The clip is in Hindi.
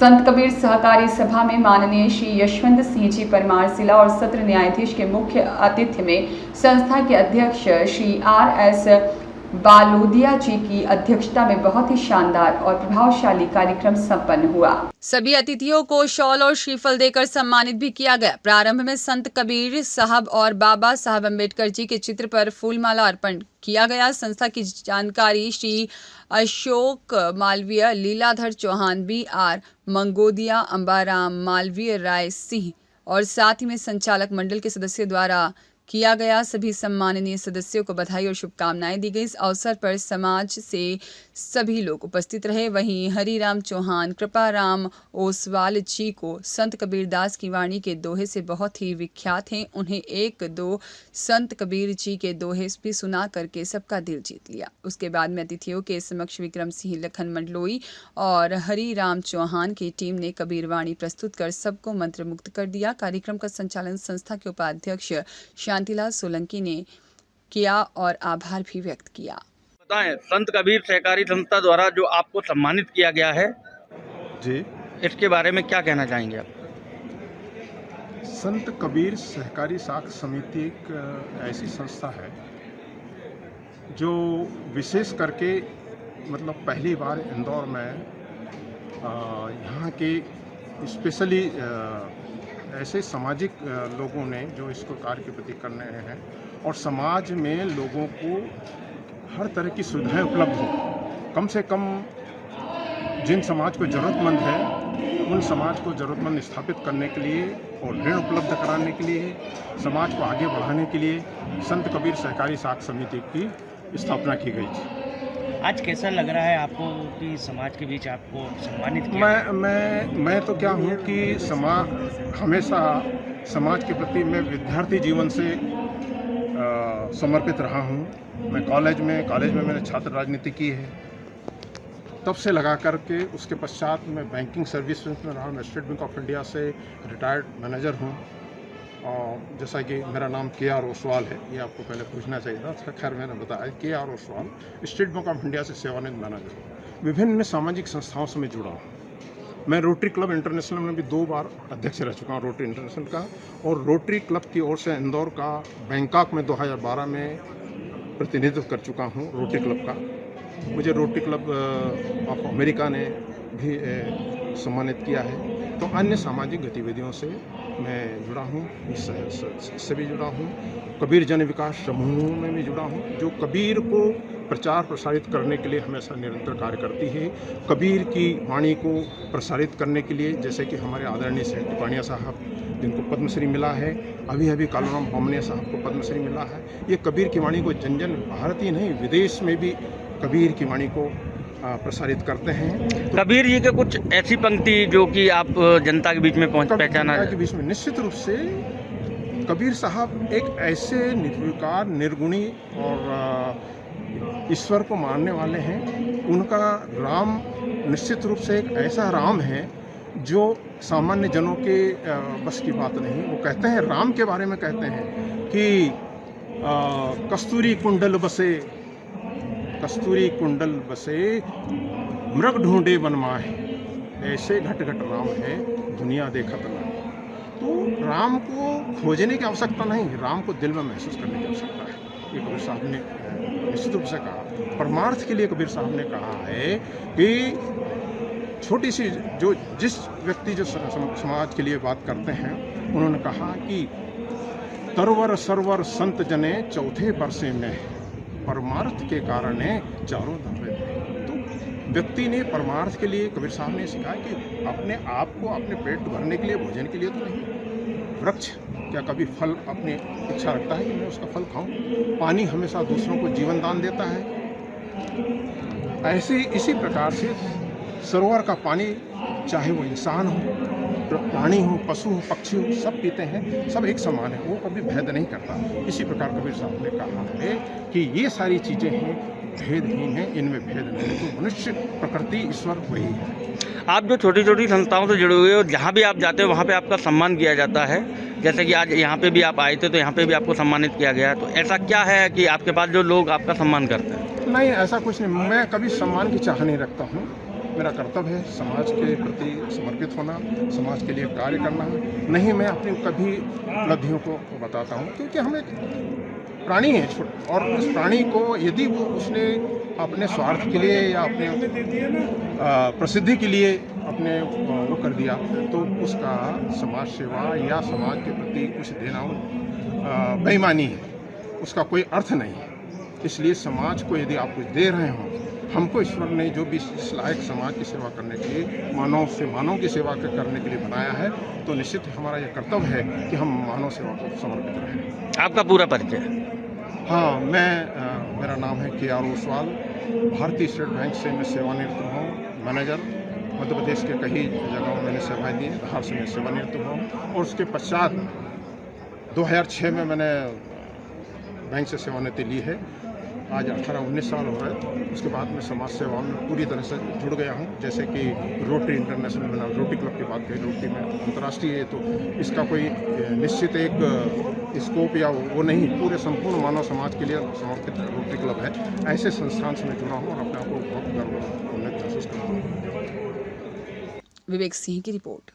संत कबीर सहकारी सभा में माननीय श्री यशवंत सिंह जी परमार जिला और सत्र न्यायाधीश के मुख्य आतिथ्य में संस्था के अध्यक्ष श्री आर.एस. बालोदिया जी की अध्यक्षता में बहुत ही शानदार और प्रभावशाली कार्यक्रम संपन्न हुआ। सभी अतिथियों को शॉल और श्रीफल देकर सम्मानित भी किया गया। प्रारंभ में संत कबीर साहब और बाबा साहब अम्बेडकर जी के चित्र पर फूलमाला अर्पण किया गया। संस्था की जानकारी श्री अशोक मालवीय, लीलाधर चौहान, B.R. मंगोदिया, अंबाराम मालवीय, राय सिंह और साथ ही में संचालक मंडल के सदस्यों द्वारा किया गया। सभी सम्माननीय सदस्यों को बधाई और शुभकामनाएं दी गई। इस अवसर पर समाज से सभी लोग उपस्थित रहे। वहीं हरिराम चौहान, कृपाराम ओसवाल जी को संत कबीरदास की वाणी के दोहे से बहुत ही विख्यात हैं। उन्हें एक दो संत कबीर जी के दोहे भी सुना करके सबका दिल जीत लिया। उसके बाद में अतिथियों के समक्ष विक्रम सिंह लखन मंडलोई और हरिराम चौहान की टीम ने कबीर वाणी प्रस्तुत कर सबको मंत्रमुग्ध कर दिया। कार्यक्रम का संचालन संस्था के उपाध्यक्ष शांतिलाल सोलंकी ने किया और आभार भी व्यक्त किया। बताएं, संत कबीर सहकारी संस्था द्वारा जो आपको सम्मानित किया गया है जी, इसके बारे में क्या कहना चाहेंगे आप? संत कबीर सहकारी साख समिति एक ऐसी संस्था है जो विशेष करके मतलब पहली बार इंदौर में यहाँ के स्पेशली ऐसे सामाजिक लोगों ने जो इसको कार्य के प्रति करने हैं और समाज में लोगों को हर तरह की सुविधाएं उपलब्ध हो। कम से कम जिन समाज को ज़रूरतमंद है उन समाज को ज़रूरतमंद स्थापित करने के लिए और ऋण उपलब्ध कराने के लिए, समाज को आगे बढ़ाने के लिए संत कबीर सहकारी साख समिति की स्थापना की गई थी। आज कैसा लग रहा है आपको कि समाज के बीच आपको सम्मानित किया? मैं तो क्या हूँ कि हमेशा समाज के प्रति मैं विद्यार्थी जीवन से समर्पित रहा हूँ। मैं कॉलेज में मैंने छात्र राजनीति की है, तब से लगा करके उसके पश्चात मैं बैंकिंग सर्विस में रहा। मैं स्टेट बैंक ऑफ इंडिया से रिटायर्ड मैनेजर हूँ और जैसा कि मेरा नाम के.आर. ओसवाल है, ये आपको पहले पूछना चाहिए था, खैर मैंने बताया KR. Oswal, state bank of India से सेवानिवृत्त मैनेजर हूँ। विभिन्न सामाजिक संस्थाओं से मैं जुड़ा हूँ। मैं रोटरी क्लब इंटरनेशनल में भी 2 बार अध्यक्ष रह चुका हूँ, रोटरी इंटरनेशनल का, और रोटरी क्लब की ओर से इंदौर का बैंकॉक में 2012 में प्रतिनिधित्व कर चुका हूँ रोटरी क्लब का। मुझे रोटरी क्लब ऑफ अमेरिका ने भी सम्मानित किया है। तो अन्य सामाजिक गतिविधियों से मैं जुड़ा हूँ, इससे भी जुड़ा हूँ। कबीर जन विकास समूह में भी जुड़ा हूँ जो कबीर को प्रचार प्रसारित करने के लिए हमेशा निरंतर कार्य करती है। कबीर की वाणी को प्रसारित करने के लिए, जैसे कि हमारे आदरणीय सेठ टिपाणिया साहब जिनको पद्मश्री मिला है, अभी कालूराम बामनिया साहब को पद्मश्री मिला है। ये कबीर की वाणी को जन जन, भारत ही नहीं विदेश में भी कबीर की वाणी को प्रसारित करते हैं। तो कबीर जी के कुछ ऐसी पंक्ति जो कि आप जनता के बीच में पहचाना के बीच में निश्चित रूप से कबीर साहब एक ऐसे निर्विकार, निर्गुणी और ईश्वर को मानने वाले हैं। उनका राम निश्चित रूप से एक ऐसा राम है जो सामान्य जनों के बस की बात नहीं। वो कहते हैं, राम के बारे में कहते हैं कि कस्तूरी कुंडल बसे मृग ढूंढे बनमाहे, ऐसे घट घट राम है दुनिया देखत नहीं। तो राम को खोजने की आवश्यकता नहीं, राम को दिल में महसूस करने की आवश्यकता है। ये कबीर साहब ने निश्चित रूप से कहा। परमार्थ के लिए कबीर साहब ने कहा है कि छोटी सी जो जिस व्यक्ति जो समाज के लिए बात करते हैं, उन्होंने कहा कि तरवर सरवर संत जने चौथे बरसे में परमार्थ के कारण चारों धर्मे। तो व्यक्ति ने परमार्थ के लिए, कबीर साहब ने सिखाया कि अपने आप को अपने पेट भरने के लिए, भोजन के लिए तो नहीं। वृक्ष क्या कभी फल अपनी इच्छा रखता है कि मैं उसका फल खाऊं? पानी हमेशा दूसरों को जीवन दान देता है। ऐसे इसी प्रकार से सरोवर का पानी, चाहे वो इंसान हो, प्राणी हो, पशु हो, पक्षी हो, सब पीते हैं, सब एक समान है, वो कभी भेद नहीं करता। इसी प्रकार कबीर साहब ने कहा है कि ये सारी चीज़ें हैं भेदहीन हैं, इनमें भेद नहीं। तो मनुष्य, प्रकृति, ईश्वर वही है। आप जो छोटी छोटी संस्थाओं से जुड़े हुए हो, जहाँ भी आप जाते हो वहाँ पे आपका सम्मान किया जाता है। जैसे कि आज यहाँ पे भी आप आए थे तो यहाँ पे भी आपको सम्मानित किया गया। तो ऐसा क्या है कि आपके पास जो लोग आपका सम्मान करते हैं? नहीं, ऐसा कुछ नहीं। मैं कभी सम्मान की चाह नहीं रखता हूँ। मेरा कर्तव्य है समाज के प्रति समर्पित होना, समाज के लिए कार्य करना। नहीं मैं अपनी कभी उपलब्धियों को बताता हूँ, क्योंकि हम एक प्राणी है और उस प्राणी को यदि वो उसने अपने स्वार्थ के लिए या अपने प्रसिद्धि के लिए अपने वो कर दिया, तो उसका समाज सेवा या समाज के प्रति कुछ देना बेईमानी है, उसका कोई अर्थ नहीं है। इसलिए समाज को यदि आप कुछ दे रहे हो, हमको ईश्वर ने जो भी इस लायक समाज की सेवा करने के लिए मानव की सेवा करने के लिए बनाया है, तो निश्चित हमारा यह कर्तव्य है कि हम मानव सेवा को समर्पित रहें। आपका पूरा परिचय? हाँ, मेरा नाम है KR ओसवाल, भारतीय स्टेट बैंक से मैं सेवानिवृत्त हूँ, मैनेजर। मध्य प्रदेश के कई जगहों मैंने सेवाएं दी, बिहार से मैं सेवानिवृत्त हूँ और उसके पश्चात 2006 में मैंने बैंक से सेवानिवृत्ति ली है। आज 18-19 साल हो रहे हैं। उसके बाद मैं समाज सेवा में पूरी तरह से जुड़ गया हूँ, जैसे कि रोटरी इंटरनेशनल, मैंने रोटरी क्लब की बात कही, रोटरी में अंतर्राष्ट्रीय है, तो इसका कोई निश्चित एक स्कोप या वो नहीं, पूरे संपूर्ण मानव समाज के लिए समर्पित रोटरी क्लब है। ऐसे संस्थान से मैं जुड़ा हूँ और अपने आप को बहुत गर्व उन्नत महसूस करता हूँ। विवेक सिंह की रिपोर्ट।